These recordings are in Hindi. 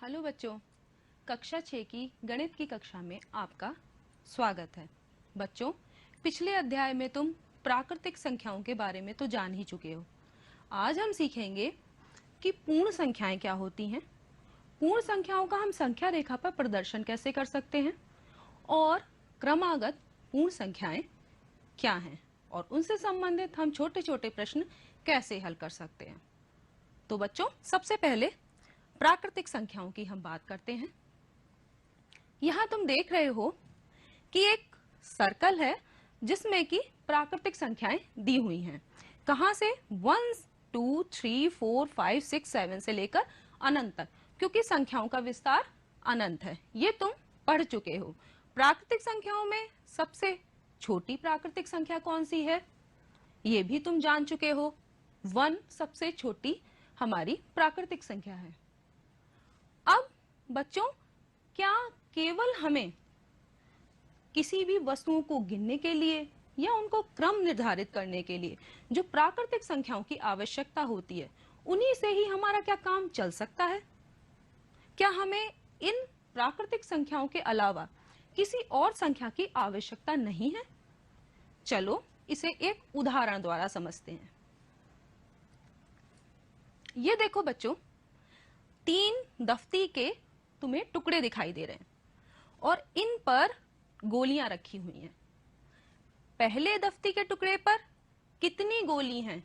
हेलो बच्चों, कक्षा 6 की गणित की कक्षा में आपका स्वागत है। बच्चों, पिछले अध्याय में तुम प्राकृतिक संख्याओं के बारे में तो जान ही चुके हो। आज हम सीखेंगे कि पूर्ण संख्याएं क्या होती हैं, पूर्ण संख्याओं का हम संख्या रेखा पर प्रदर्शन कैसे कर सकते हैं और क्रमागत पूर्ण संख्याएं क्या हैं और उनसे संबंधित हम छोटे छोटे प्रश्न कैसे हल कर सकते हैं। तो बच्चों, सबसे पहले प्राकृतिक संख्याओं की हम बात करते हैं। यहां तुम देख रहे हो कि एक सर्कल है जिसमें कि प्राकृतिक संख्याएं दी हुई हैं। कहां से? 1 2 3 4 5 6 7 से लेकर अनंत तक, क्योंकि संख्याओं का विस्तार अनंत है। ये तुम पढ़ चुके हो। प्राकृतिक संख्याओं में सबसे छोटी प्राकृतिक संख्या कौन सी है, ये भी तुम जान चुके हो। 1 सबसे छोटी हमारी प्राकृतिक संख्या है। अब बच्चों, क्या केवल हमें किसी भी वस्तुओं को गिनने के लिए या उनको क्रम निर्धारित करने के लिए जो प्राकृतिक संख्याओं की आवश्यकता होती है, उन्हीं से ही हमारा क्या काम चल सकता है? क्या हमें इन प्राकृतिक संख्याओं के अलावा किसी और संख्या की आवश्यकता नहीं है? चलो इसे एक उदाहरण द्वारा समझते हैं। ये देखो बच्चों, 3 दफ्ती के तुम्हें टुकड़े दिखाई दे रहे हैं और इन पर गोलियां रखी हुई हैं। पहले दफ्ती के टुकड़े पर कितनी गोली हैं,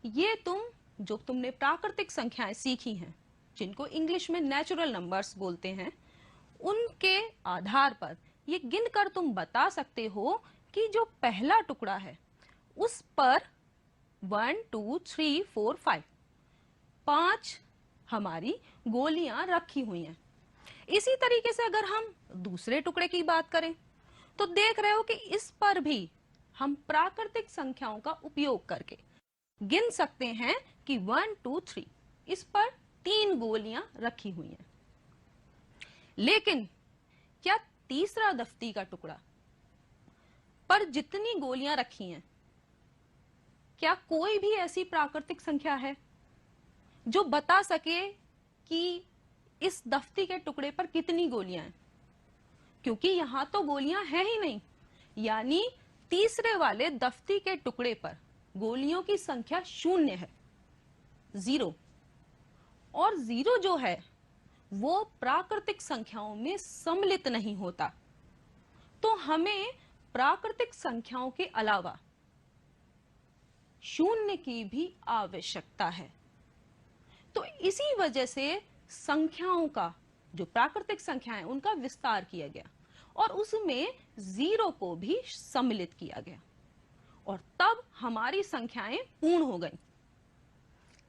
ये तुमने प्राकृतिक संख्याएं सीखी हैं, जिनको इंग्लिश में नेचुरल नंबर्स बोलते हैं, उनके आधार पर ये गिनकर तुम बता सकते हो कि जो पहला टुकड़ा है उस पर 1 2 3 4 5 हमारी गोलियां रखी हुई हैं। इसी तरीके से अगर हम दूसरे टुकड़े की बात करें तो देख रहे हो कि इस पर भी हम प्राकृतिक संख्याओं का उपयोग करके गिन सकते हैं कि 1 2 3 इस पर 3 गोलियां रखी हुई हैं। लेकिन क्या तीसरा दफ्ती का टुकड़ा पर जितनी गोलियां रखी हैं, क्या कोई भी ऐसी प्राकृतिक संख्या है जो बता सके कि इस दफ्ती के टुकड़े पर कितनी गोलियां हैं? क्योंकि यहां तो गोलियां हैं ही नहीं, यानी तीसरे वाले दफ्ती के टुकड़े पर गोलियों की संख्या 0 है, 0। और 0 जो है वो प्राकृतिक संख्याओं में सम्मिलित नहीं होता। तो हमें प्राकृतिक संख्याओं के अलावा 0 की भी आवश्यकता है। तो इसी वजह से संख्याओं का, जो प्राकृतिक संख्याएं, उनका विस्तार किया गया और उसमें 0 को भी सम्मिलित किया गया और तब हमारी संख्याएं पूर्ण हो गई,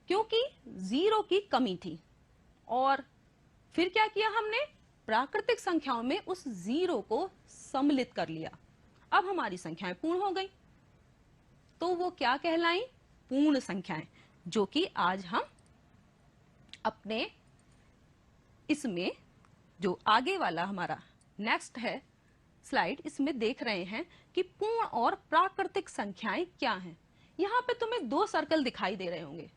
क्योंकि 0 की कमी थी। और फिर क्या किया हमने? प्राकृतिक संख्याओं में उस 0 को सम्मिलित कर लिया। अब हमारी संख्याएं पूर्ण हो गई। तो वो क्या कहलाई? पूर्ण संख्याएं, जो कि आज हम अपने इसमें जो आगे वाला हमारा नेक्स्ट है स्लाइड, इसमें देख रहे हैं कि पूर्ण और प्राकृतिक संख्याएं क्या हैं। यहां पे तुम्हें 2 सर्कल दिखाई दे रहे होंगे।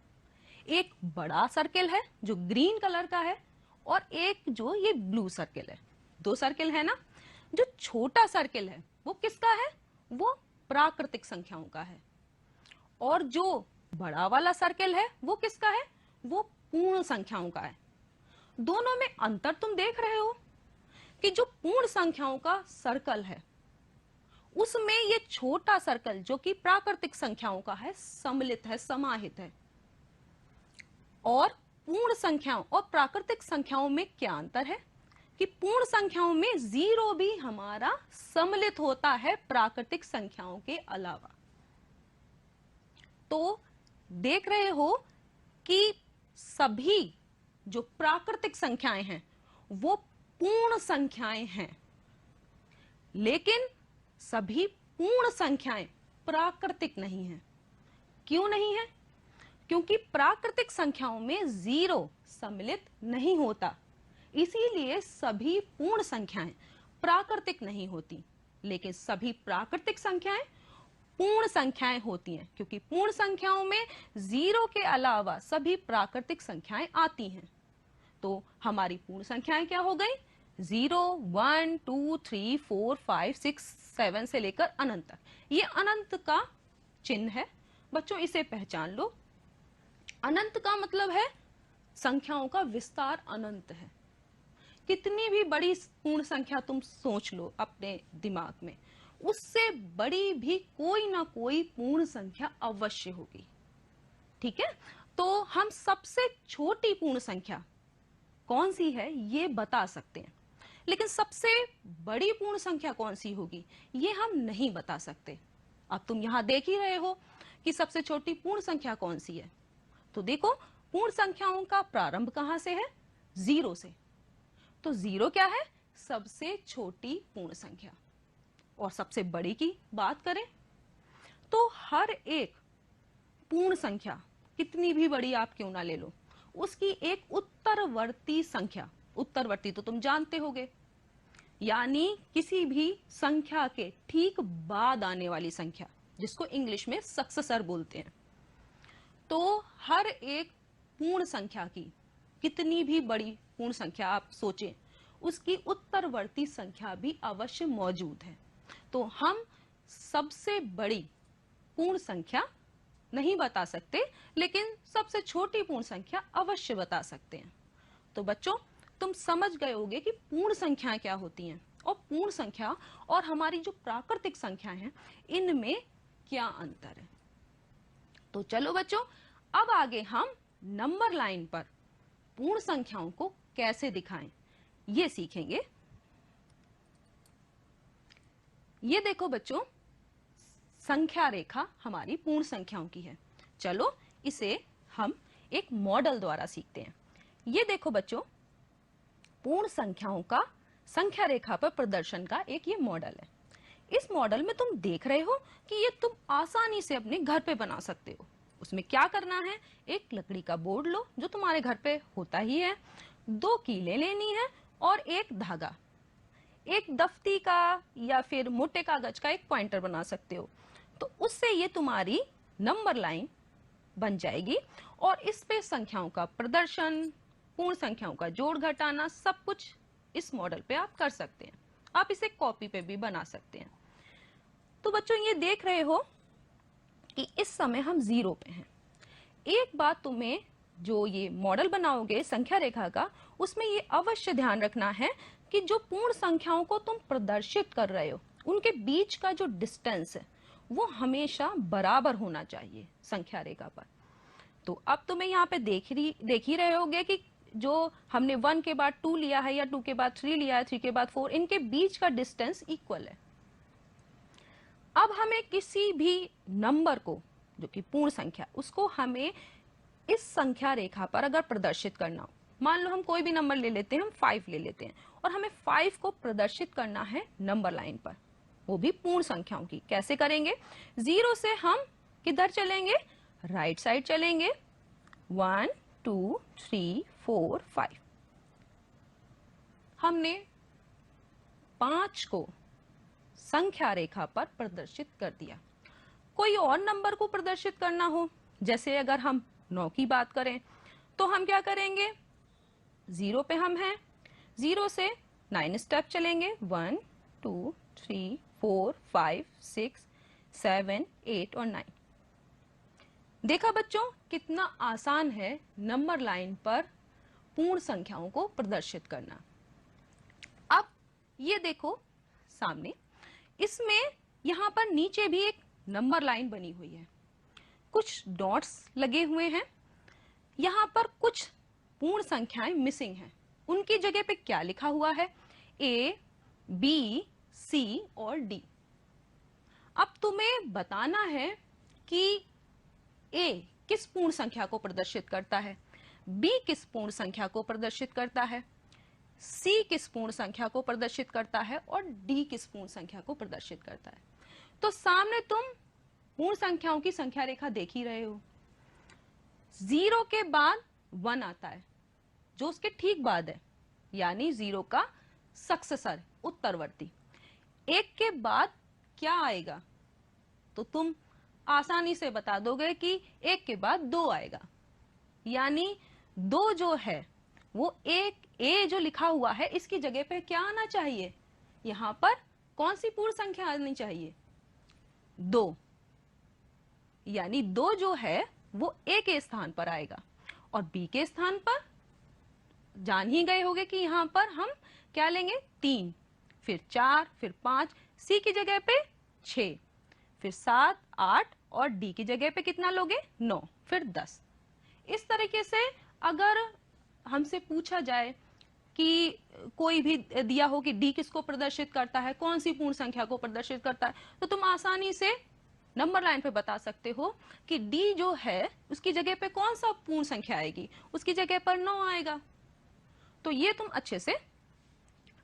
एक बड़ा सर्कल है जो ग्रीन कलर का है और एक जो ये ब्लू सर्कल है। 2 सर्कल है ना। जो छोटा सर्कल है वो किसका है? वो प्राकृतिक संख्याओं का है। और जो बड़ा वाला सर्कल है वो किसका है? वो पूर्ण संख्याओं का है। दोनों में अंतर तुम देख रहे हो कि जो पूर्ण संख्याओं का सर्कल है उसमें ये छोटा सर्कल जो कि प्राकृतिक संख्याओं का है, सम्मिलित है, समाहित है। और पूर्ण संख्याओं और प्राकृतिक संख्याओं में क्या अंतर है कि पूर्ण संख्याओं में 0 भी हमारा सम्मिलित होता है प्राकृतिक संख्याओं के अलावा। तो देख रहे हो कि सभी जो प्राकृतिक संख्याएं हैं वो पूर्ण संख्याएं हैं, लेकिन सभी पूर्ण संख्याएं प्राकृतिक नहीं हैं। क्यों नहीं है? क्योंकि प्राकृतिक संख्याओं में 0 सम्मिलित नहीं होता, इसीलिए सभी पूर्ण संख्याएं प्राकृतिक नहीं होती। लेकिन सभी प्राकृतिक संख्याएं पूर्ण संख्याएं होती हैं, क्योंकि पूर्ण संख्याओं में 0 के अलावा सभी प्राकृतिक संख्याएं आती हैं। तो हमारी पूर्ण संख्याएं क्या हो गई? 0, 1, 2, 3, 4, 5, 6, 7 से लेकर अनंत तक। ये अनंत का चिन्ह है बच्चों, इसे पहचान लो। अनंत का मतलब है संख्याओं का विस्तार अनंत है। कितनी भी बड़ी पूर्ण संख्या तुम सोच लो अपने दिमाग में, उससे बड़ी भी कोई ना कोई पूर्ण संख्या अवश्य होगी। ठीक है, तो हम सबसे छोटी पूर्ण संख्या कौन सी है ये बता सकते हैं, लेकिन सबसे बड़ी पूर्ण संख्या कौन सी होगी ये हम नहीं बता सकते। अब तुम यहां देख ही रहे हो कि सबसे छोटी पूर्ण संख्या कौन सी है। तो देखो, पूर्ण संख्याओं का प्रारंभ कहां से है? 0 से। तो 0 क्या है? सबसे छोटी पूर्ण संख्या। और सबसे बड़ी की बात करें तो हर एक पूर्ण संख्या कितनी भी बड़ी आप क्यों ना ले लो, उसकी एक उत्तरवर्ती संख्या, उत्तरवर्ती तो तुम जानते होगे, यानी किसी भी संख्या के ठीक बाद आने वाली संख्या, जिसको इंग्लिश में सक्सेसर बोलते हैं। तो हर एक पूर्ण संख्या की, कितनी भी बड़ी पूर्ण संख्या आप सोचें, उसकी उत्तरवर्ती संख्या भी अवश्य मौजूद है। तो हम सबसे बड़ी पूर्ण संख्या नहीं बता सकते, लेकिन सबसे छोटी पूर्ण संख्या अवश्य बता सकते हैं। तो बच्चों, तुम समझ गए होगे कि पूर्ण संख्याएं क्या होती हैं और पूर्ण संख्या और हमारी जो प्राकृतिक संख्या हैं इनमें क्या अंतर है। तो चलो बच्चों, अब आगे हम नंबर लाइन पर पूर्ण संख्याओं को कैसे दिखाएं ये सीखेंगे। ये देखो बच्चों, संख्या रेखा हमारी पूर्ण संख्याओं की है। चलो इसे हम एक मॉडल द्वारा सीखते हैं। ये देखो बच्चों, पूर्ण संख्याओं का संख्या रेखा पर प्रदर्शन का एक ये मॉडल है। इस मॉडल में तुम देख रहे हो कि ये तुम आसानी से अपने घर पे बना सकते हो। उसमें क्या करना है, एक लकड़ी का बोर्ड लो जो तुम्हारे घर पे होता ही है, 2 कीलें लेनी है और एक धागा, एक दफ्ती का या फिर मोटे कागज का एक पॉइंटर बना सकते हो। तो उससे ये तुम्हारी नंबर लाइन बन जाएगी और इस पे संख्याओं का प्रदर्शन, पूर्ण संख्याओं का जोड़ घटाना, सब कुछ इस मॉडल पे आप कर सकते हैं। आप इसे कॉपी पे भी बना सकते हैं। तो बच्चों, ये देख रहे हो कि इस समय हम 0 पे हैं। एक बात तुम्हें, जो ये मॉडल बनाओगे संख्या रेखा का, उसमें ये अवश्य ध्यान रखना है कि जो पूर्ण संख्याओं को तुम प्रदर्शित कर रहे हो उनके बीच का जो डिस्टेंस है वो हमेशा बराबर होना चाहिए संख्या रेखा पर। तो अब तुम्हें यहाँ पे देख ही रहे होगे कि जो हमने 1 के बाद 2 लिया है या 2 के बाद 3 लिया है, 3 के बाद 4, इनके बीच का डिस्टेंस इक्वल है। अब हमें किसी भी नंबर को, जो कि पूर्ण संख्या, उसको हमें इस संख्या रेखा पर अगर प्रदर्शित करना हो, मान लो हम कोई भी नंबर ले लेते हैं, हम 5 ले लेते हैं और हमें 5 को प्रदर्शित करना है नंबर लाइन पर, वो भी पूर्ण संख्याओं की। कैसे करेंगे? 0 से हम किधर चलेंगे? राइट साइड चलेंगे। 1, 2, 3, 4, 5। हमने 5 को संख्या रेखा पर प्रदर्शित कर दिया। कोई और नंबर को प्रदर्शित करना हो, जैसे अगर हम 9 की बात करें, तो हम क्या करेंगे? 0 पे हम हैं, 0 से 9 स्टेप चलेंगे। 1, 2, 3, 4, 5, 6, 7, 8 और 9। देखा बच्चों, कितना आसान है नंबर लाइन पर पूर्ण संख्याओं को प्रदर्शित करना। अब ये देखो सामने, इसमें यहां पर नीचे भी एक नंबर लाइन बनी हुई है, कुछ डॉट्स लगे हुए हैं। यहां पर कुछ पूर्ण संख्याएं मिसिंग हैं। उनकी जगह पे क्या लिखा हुआ है? A, B, C और D। अब तुम्हें बताना है कि A किस पूर्ण संख्या को प्रदर्शित करता है, B किस पूर्ण संख्या को प्रदर्शित करता है, C किस पूर्ण संख्या को प्रदर्शित करता है और D किस पूर्ण संख्या को प्रदर्शित करता है। तो सामने तुम पूर्ण संख्याओं की संख्या रेखा देख ही रहे हो। 0 के बाद 1 आता है जो उसके ठीक बाद है, यानी 0 का सक्सेसर, उत्तरवर्ती। 1 के बाद क्या आएगा? तो तुम आसानी से बता दोगे कि 1 के बाद 2 आएगा, यानी 2 जो है वो एक ए जो लिखा हुआ है इसकी जगह पे क्या आना चाहिए, यहां पर कौन सी पूर्ण संख्या आनी चाहिए, 2। यानी 2 जो है वो ए के स्थान पर आएगा और बी के स्थान पर जान ही गए होंगे कि यहां पर हम क्या लेंगे, 3, फिर 4, फिर 5, सी की जगह पे 6, फिर 7, 8 और डी की जगह पे कितना लोगे, 9, फिर 10। इस तरीके से अगर हमसे पूछा जाए कि कोई भी दिया हो कि डी किसको प्रदर्शित करता है, कौन सी पूर्ण संख्या को प्रदर्शित करता है, तो तुम आसानी से नंबर लाइन पे बता सकते हो कि डी जो है उसकी जगह पे कौन सा पूर्ण संख्या आएगी, उसकी जगह पर 9 आएगा। तो ये तुम अच्छे से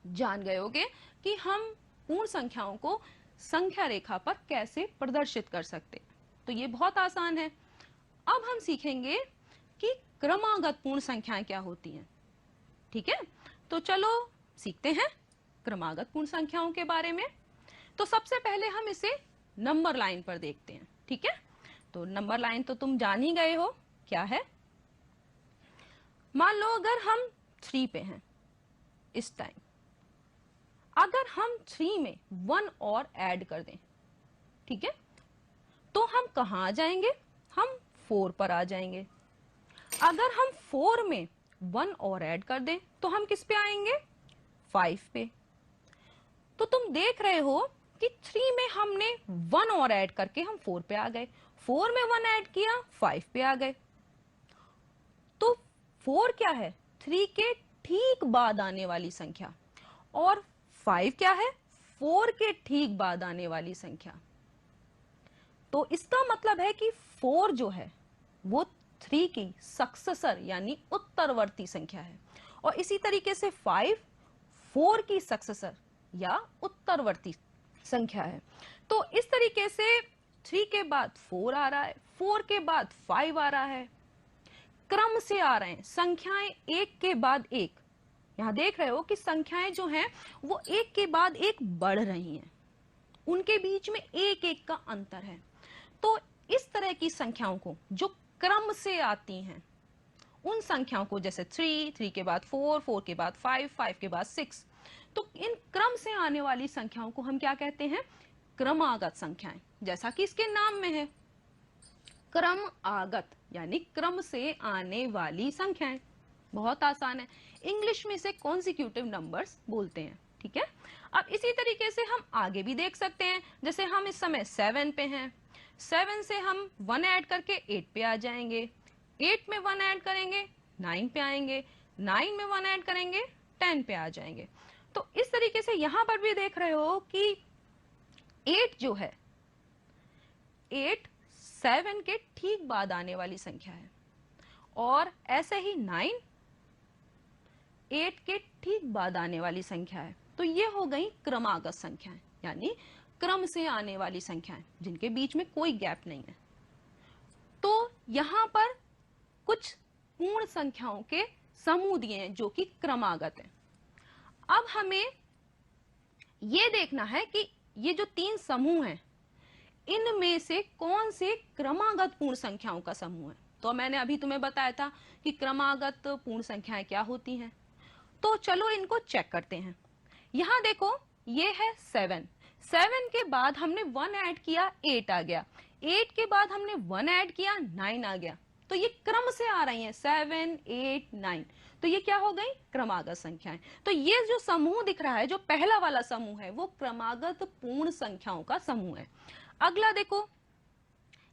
जान गए होगे कि हम पूर्ण संख्याओं को संख्या रेखा पर कैसे प्रदर्शित कर सकते। तो ये बहुत आसान है। अब हम सीखेंगे कि क्रमागत पूर्ण संख्याएं क्या होती हैं। ठीक है, तो चलो सीखते हैं क्रमागत पूर्ण संख्याओं के बारे में। तो सबसे पहले हम इसे नंबर लाइन पर देखते हैं। ठीक है, तो नंबर लाइन तो तुम जान ही गए हो क्या है। मान लो अगर हम 3 पे हैं इस टाइम, अगर हम 3 में 1 और ऐड कर दें, ठीक है, तो हम कहां आ जाएंगे, हम 4 पर आ जाएंगे। अगर हम 4 में 1 और ऐड कर दें तो हम किस पे आएंगे, 5 पे। तो तुम देख रहे हो कि 3 में हमने 1 और ऐड करके हम 4 पे आ गए, 4 में 1 ऐड किया 5 पे आ गए। तो 4 क्या है, 3 के ठीक बाद आने वाली संख्या, और 5 क्या है, 4 के ठीक बाद आने वाली संख्या। तो इसका मतलब है कि 4 जो है वो 3 की सक्सेसर यानी उत्तरवर्ती संख्या है, और इसी तरीके से 5 4 की सक्सेसर या उत्तरवर्ती संख्या है। तो इस तरीके से 3 के बाद 4 आ रहा है, 4 के बाद 5 आ रहा है, क्रम से आ रहे हैं संख्याएं एक के बाद एक। यहां देख रहे हो कि संख्याएं जो हैं वो एक के बाद एक बढ़ रही हैं, उनके बीच में एक एक का अंतर है। तो इस तरह की संख्याओं को जो क्रम से आती हैं, उन संख्याओं को जैसे 3 के बाद 4 के बाद 5 के बाद 6, तो इन क्रम से आने वाली संख्याओं को हम क्या कहते हैं, क्रमागत संख्याएं। जैसा कि इसके नाम में है, क्रम आगत यानी क्रम से आने वाली संख्याएं। बहुत आसान है, इंग्लिश में इसे कॉन्सिक्यूटिव नंबर्स बोलते हैं। ठीक है, अब इसी तरीके से हम आगे भी देख सकते हैं। जैसे हम इस समय 7 पे हैं, 7 से हम 1 ऐड करके 8 पे आ जाएंगे, 8 में 1 ऐड करेंगे 9 पे आएंगे, 9 में 1 ऐड करेंगे 10 पे आ जाएंगे। तो इस तरीके से यहां पर भी देख रहे हो कि 8 जो है, 8 7 के ठीक बाद आने वाली संख्या है, और ऐसे ही 9 8 के ठीक बाद आने वाली संख्या है। तो ये हो गई क्रमागत संख्याएं, यानी क्रम से आने वाली संख्याएं जिनके बीच में कोई गैप नहीं है। तो यहां पर कुछ पूर्ण संख्याओं के समूह दिए हैं जो कि क्रमागत हैं। अब हमें यह देखना है कि ये जो 3 समूह हैं, इनमें से कौन से क्रमागत पूर्ण संख्याओं का समूह है। तो मैंने अभी तुम्हें बताया था कि क्रमागत पूर्ण संख्याएं क्या होती हैं। तो चलो इनको चेक करते हैं। यहां देखो, ये है 7 के बाद हमने 1 ऐड किया 8 आ गया, 8 के बाद हमने 1 ऐड किया 9 आ गया। तो ये क्रम से आ रही हैं 7 8 9, तो ये क्या हो गई, क्रमागत संख्याएं। तो ये जो समूह दिख रहा है, जो पहला वाला समूह है, वो क्रमागत पूर्ण संख्याओं का समूह है। अगला देखो,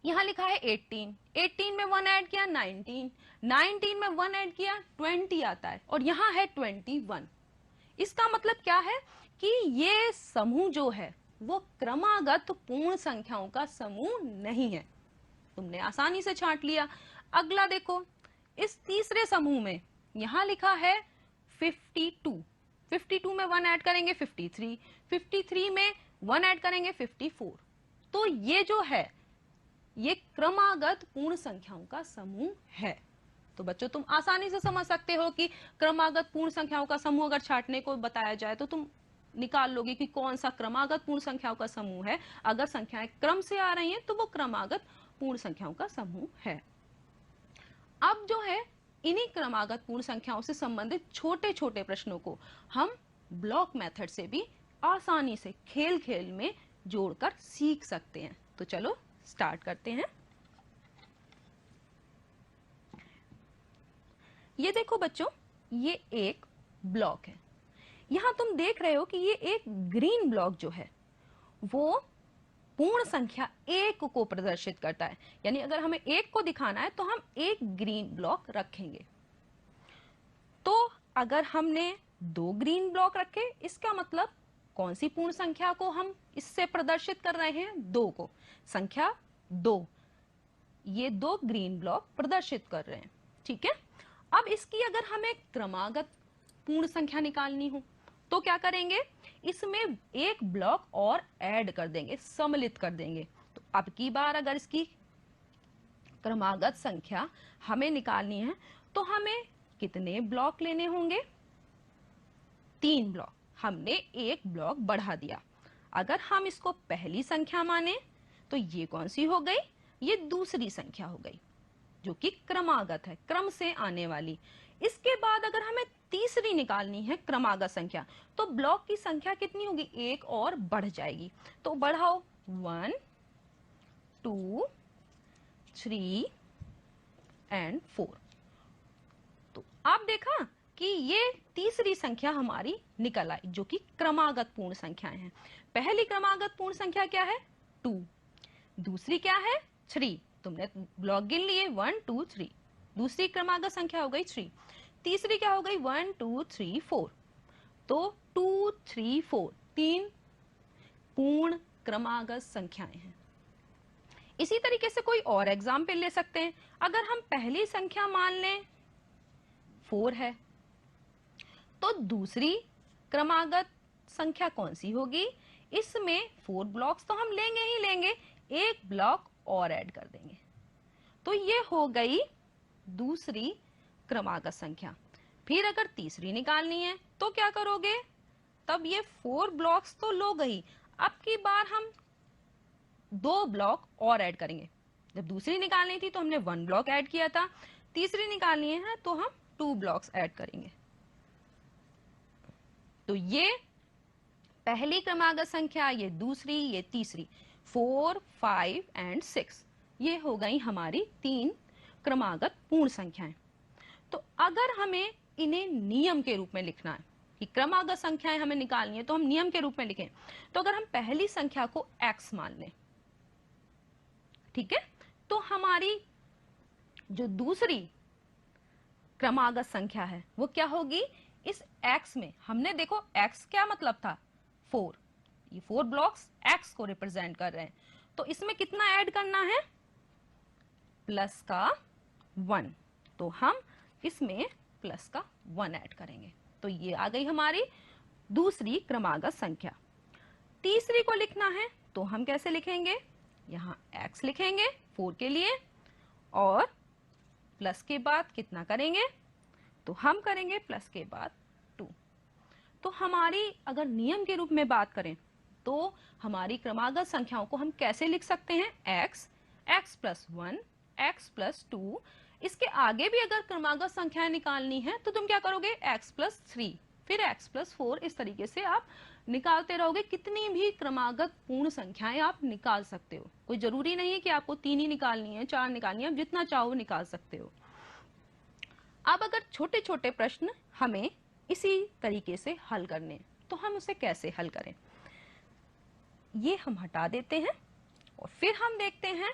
यहां लिखा है 18 में 1 ऐड किया 19 में 1 ऐड किया 20 आता है, और यहां है 21। इसका मतलब क्या है कि ये समूह जो है वो क्रमागत पूर्ण संख्याओं का समूह नहीं है। तुमने आसानी से छांट लिया। अगला देखो, इस तीसरे समूह में यहां लिखा है 52 में 1 ऐड करेंगे 53 में 1 ऐड करेंगे 54। तो ये जो है, ये क्रमागत पूर्ण संख्याओं का समूह है। तो बच्चों, तुम आसानी से समझ सकते हो कि क्रमागत पूर्ण संख्याओं का समूह अगर छांटने को बताया जाए तो तुम निकाल लोगे कि कौन सा क्रमागत पूर्ण संख्याओं का समूह है। अगर संख्याएं क्रम से आ रही हैं तो वो क्रमागत पूर्ण संख्याओं का समूह है। अब जो है इन्हीं क्रमागत पूर्ण संख्याओं से संबंधित छोटे छोटे प्रश्नों को हम ब्लॉक मेथड से भी आसानी से खेल खेल में जोड़कर सीख सकते हैं। तो चलो स्टार्ट करते हैं। ये देखो बच्चों, ये एक ब्लॉक है। यहां तुम देख रहे हो कि ये एक ग्रीन ब्लॉक जो है वो पूर्ण संख्या 1 को प्रदर्शित करता है। यानी अगर हमें 1 को दिखाना है तो हम एक ग्रीन ब्लॉक रखेंगे। तो अगर हमने 2 ग्रीन ब्लॉक रखे, इसका मतलब कौन सी पूर्ण संख्या को हम इससे प्रदर्शित कर रहे हैं? 2 को। संख्या 2, ये 2 ग्रीन ब्लॉक प्रदर्शित कर रहे हैं। ठीक है। अब इसकी अगर हमें क्रमागत पूर्ण संख्या निकालनी हो तो क्या करेंगे? इसमें एक ब्लॉक और ऐड कर देंगे, सम्मिलित कर देंगे। तो अब की बार अगर इसकी क्रमागत संख्या हमें निकालनी है तो हमें कितने ब्लॉक लेने होंगे? 3 ब्लॉक। हमने एक ब्लॉक बढ़ा दिया। अगर हम इसको पहली संख्या माने तो ये कौन सी हो गई? ये दूसरी संख्या हो गई, जो कि क्रमागत है, क्रम से आने वाली। इसके बाद अगर हमें तीसरी निकालनी है क्रमागत संख्या, तो ब्लॉक की संख्या कितनी होगी? एक और बढ़ जाएगी। तो बढ़ाओ, 1 2 3 एंड 4। तो आप देखा कि ये तीसरी संख्या हमारी निकल आई, जो कि क्रमागत पूर्ण संख्याएं हैं। पहली क्रमागत पूर्ण संख्या क्या है? 2। दूसरी क्या है? 3। तुमने ब्लॉक गिन लिए, 1 2 3। दूसरी क्रमागत संख्या हो गई 3। तीसरी क्या हो गई? 1 2 3 4। तो 2 3 4 3 पूर्ण क्रमागत संख्याएं हैं। इसी तरीके से कोई और एग्जाम्पल ले सकते हैं। अगर हम पहली संख्या मान लें 4 है, तो दूसरी क्रमागत संख्या कौन सी होगी? इसमें 4 ब्लॉक्स तो हम लेंगे ही लेंगे, एक ब्लॉक और ऐड कर देंगे। तो ये हो गई दूसरी क्रमागत संख्या। फिर अगर तीसरी निकालनी है तो क्या करोगे? तब ये 4 ब्लॉक्स तो लो गई, अब की बार हम 2 ब्लॉक और ऐड करेंगे। जब दूसरी निकालनी थी तो हमने 1 ब्लॉक ऐड किया था, तीसरी निकालनी है तो हम 2 ब्लॉक्स ऐड करेंगे। तो ये पहली क्रमागत संख्या, ये दूसरी, ये तीसरी, 4 5 एंड 6, ये हो गई हमारी 3 क्रमागत पूर्ण संख्याएं। तो अगर हमें इन्हें नियम के रूप में लिखना है कि क्रमागत संख्याएं हमें निकालनी है, तो हम नियम के रूप में लिखें। तो अगर हम पहली संख्या को x मान लें, ठीक है, तो हमारी जो दूसरी क्रमागत संख्या है वो क्या होगी? इस x में हमने देखो x क्या मतलब था? 4। ये 4 ब्लॉक्स x को रिप्रेजेंट कर रहे हैं। तो इसमें कितना ऐड करना है? प्लस का 1। तो हम इसमें प्लस का 1 ऐड करेंगे। तो ये आ गई हमारी दूसरी क्रमागत संख्या। तीसरी को लिखना है तो हम कैसे लिखेंगे? यहाँ x लिखेंगे 4 के लिए, और प्लस के बाद कितना करेंगे? तो हम करेंगे प्लस के बाद 2। तो हमारी अगर नियम के रूप में बात करें तो हमारी क्रमागत संख्याओं को हम कैसे लिख सकते हैं? x, x plus 1, x plus 2। इसके आगे भी अगर क्रमागत संख्याएं निकालनी है तो तुम क्या करोगे? x प्लस 3, फिर x प्लस 4। इस तरीके से आप निकालते रहोगे। कितनी भी क्रमागत पूर्ण संख्याएं आप निकाल सकते हो। कोई जरूरी नहीं है कि आपको 3 ही निकालनी है, 4 निकालनी है, आप जितना चाहो निकाल सकते हो। अब अगर छोटे छोटे प्रश्न हमें इसी तरीके से हल करने हैं तो हम उसे कैसे हल करें? ये हम हटा देते हैं और फिर हम देखते हैं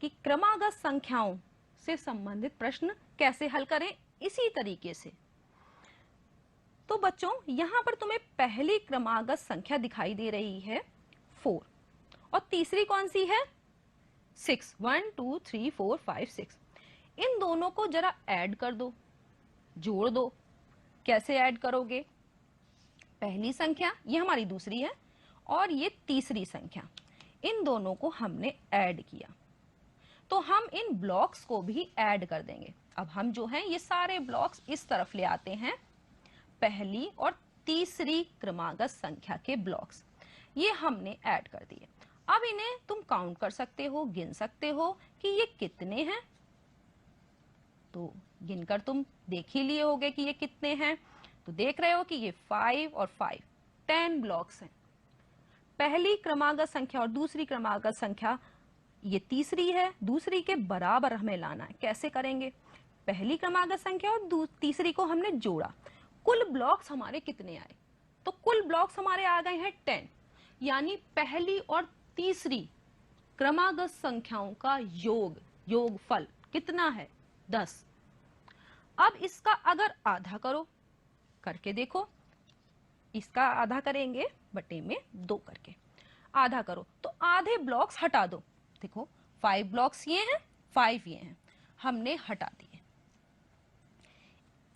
कि क्रमागत संख्याओं से संबंधित प्रश्न कैसे हल करें इसी तरीके से। तो बच्चों, यहां पर तुम्हें पहली क्रमागत संख्या दिखाई दे रही है 4, और तीसरी कौन सी है? 6। 1 2 3 4 5 6। इन दोनों को जरा ऐड कर दो, जोड़ दो। कैसे ऐड करोगे? पहली संख्या ये हमारी दूसरी है और ये तीसरी संख्या, इन दोनों को हमने ऐड किया तो हम इन ब्लॉक्स को भी ऐड कर देंगे। अब हम जो है ये सारे ब्लॉक्स इस तरफ ले आते हैं, पहली और तीसरी क्रमागत संख्या के ब्लॉक्स ये हमने ऐड कर दिए। अब इन्हें तुम काउंट कर सकते हो, गिन सकते हो कि ये कितने हैं। तो गिनकर तुम देख ही लिए होगे कि ये कितने हैं। तो देख रहे हो कि ये 5 और 5 10 ब्लॉक्स हैं। पहली क्रमागत संख्या और दूसरी क्रमागत संख्या, ये तीसरी है, दूसरी के बराबर हमें लाना है। कैसे करेंगे? पहली क्रमागत संख्या और तीसरी को हमने जोड़ा, कुल ब्लॉक्स हमारे कितने आए? तो कुल ब्लॉक्स हमारे आ गए हैं 10, यानी पहली और तीसरी क्रमागत संख्याओं का योगफल कितना है? 10। अब इसका अगर आधा करो, करके देखो, इसका आधा करेंगे बटे में 2 करके आधा करो, तो आधे ब्लॉक्स हटा दो। देखो 5 ब्लॉक्स ये हैं, 5 ये हैं, हमने हटा दिए।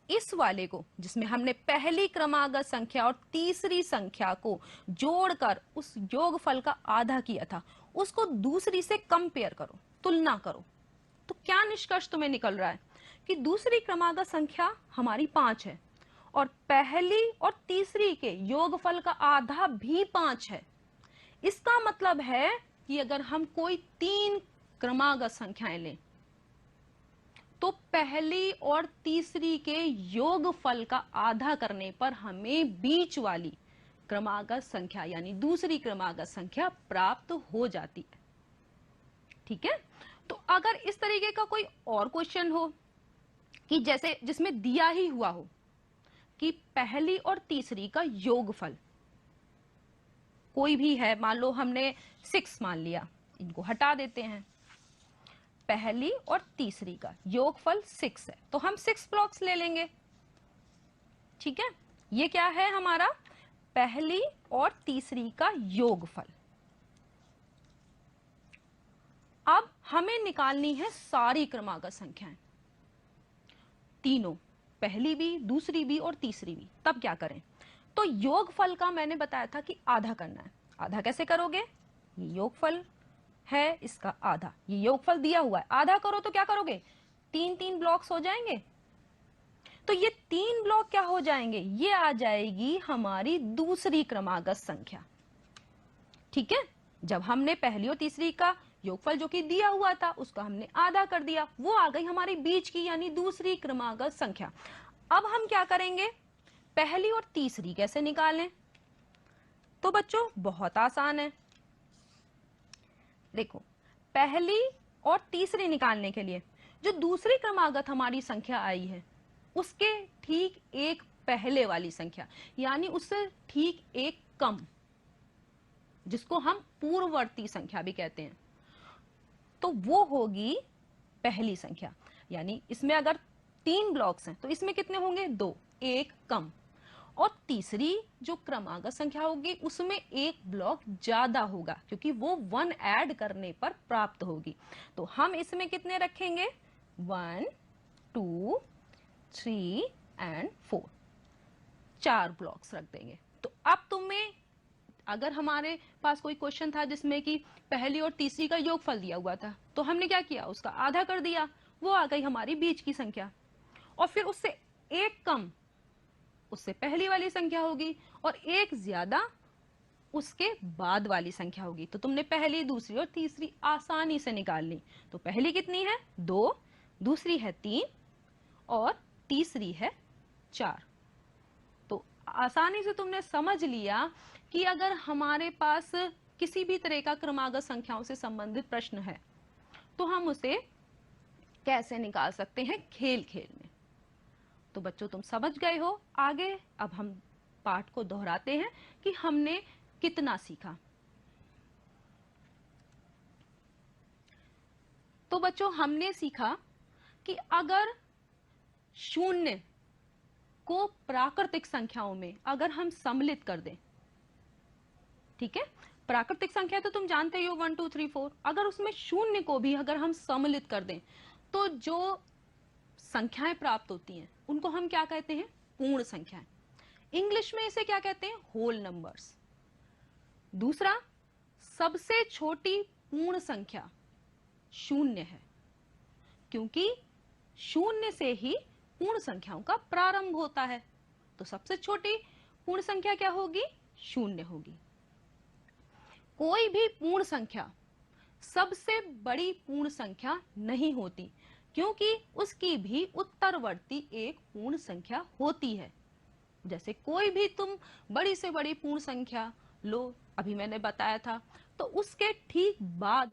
इस वाले को, जिसमें हमने पहली क्रमागत संख्या और तीसरी संख्या को जोड़कर उस योगफल का आधा किया था, उसको दूसरी से कंपेयर करो, तुलना करो। तो क्या निष्कर्ष तुम्हें निकल रहा है कि दूसरी क्रमागत संख्या हमारी 5 है और पहली और तीसरी के योगफल का आधा भी 5 है। इसका मतलब है कि अगर हम कोई 3 क्रमागत संख्याएं लें तो पहली और तीसरी के योगफल का आधा करने पर हमें बीच वाली क्रमागत संख्या यानी दूसरी क्रमागत संख्या प्राप्त हो जाती है। ठीक है, तो अगर इस तरीके का कोई और क्वेश्चन हो कि जैसे जिसमें दिया ही हुआ हो कि पहली और तीसरी का योगफल कोई भी है, मान लो हमने 6 मान लिया, इनको हटा देते हैं, पहली और तीसरी का योगफल 6 है, तो हम 6 ब्लॉक्स ले लेंगे। ठीक है, ये क्या है हमारा? पहली और तीसरी का योगफल। अब हमें निकालनी है सारी क्रमागत संख्याएं, तीनों, पहली भी, दूसरी भी और तीसरी भी। तब क्या करें? तो योगफल का मैंने बताया था कि आधा करना है। आधा कैसे करोगे? ये योगफल है, इसका आधा, ये योगफल दिया हुआ है, आधा करो तो क्या करोगे? 3 ब्लॉक्स हो जाएंगे। तो ये 3 ब्लॉक क्या हो जाएंगे? ये आ जाएगी हमारी दूसरी क्रमागत संख्या। ठीक है, जब हमने पहली और तीसरी का योगफल जो कि दिया हुआ था उसका हमने आधा कर दिया, वो आ गई हमारी बीच की यानी दूसरी क्रमागत संख्या। अब हम क्या करेंगे? पहली और तीसरी कैसे निकालें? तो बच्चों बहुत आसान है। देखो, पहली और तीसरी निकालने के लिए जो दूसरी क्रमागत हमारी संख्या आई है उसके ठीक एक पहले वाली संख्या यानी उससे ठीक एक कम, जिसको हम पूर्ववर्ती संख्या भी कहते हैं, तो वो होगी पहली संख्या। यानी इसमें अगर 3 ब्लॉक्स हैं तो इसमें कितने होंगे? 2, एक कम। और तीसरी जो क्रमागत संख्या होगी उसमें एक ब्लॉक ज्यादा होगा क्योंकि वो 1 ऐड करने पर प्राप्त होगी। तो हम इसमें कितने रखेंगे? 1, 2, 3 एंड 4, 4 ब्लॉक्स रख देंगे। तो अब तुम्हें, अगर हमारे पास कोई क्वेश्चन था जिसमें कि पहली और तीसरी का योगफल दिया हुआ था तो हमने क्या किया? उसका आधा कर दिया, वो आ गई हमारी बीच की संख्या। और फिर उससे एक कम उससे पहली वाली संख्या होगी और एक ज्यादा उसके बाद वाली संख्या होगी। तो तुमने पहली, दूसरी और तीसरी आसानी से निकाल ली। तो पहली कितनी है? 2, दूसरी है 3 और तीसरी है 4। तो आसानी से तुमने समझ लिया कि अगर हमारे पास किसी भी तरह का क्रमागत संख्याओं से संबंधित प्रश्न है तो हम उसे कैसे निकाल सकते हैं खेल खेल में। तो बच्चों तुम समझ गए हो। आगे अब हम पाठ को दोहराते हैं कि हमने कितना सीखा। तो बच्चों हमने सीखा कि अगर शून्य को प्राकृतिक संख्याओं में अगर हम सम्मिलित कर दें, ठीक है, प्राकृतिक संख्या तो तुम जानते ही हो 1 2 3 4, अगर उसमें शून्य को भी अगर हम सम्मिलित कर दें तो जो संख्याएं प्राप्त होती हैं उनको हम क्या कहते हैं? पूर्ण संख्याएं। इंग्लिश में इसे क्या कहते हैं? Whole numbers. दूसरा, सबसे छोटी पूर्ण संख्या शून्य है क्योंकि शून्य से ही पूर्ण संख्याओं का प्रारंभ होता है। तो सबसे छोटी पूर्ण संख्या क्या होगी? शून्य होगी। कोई भी पूर्ण संख्या सबसे बड़ी पूर्ण संख्या नहीं होती क्योंकि उसकी भी उत्तरवर्ती एक पूर्ण संख्या होती है। जैसे कोई भी तुम बड़ी से बड़ी पूर्ण संख्या लो, अभी मैंने बताया था, तो उसके ठीक बाद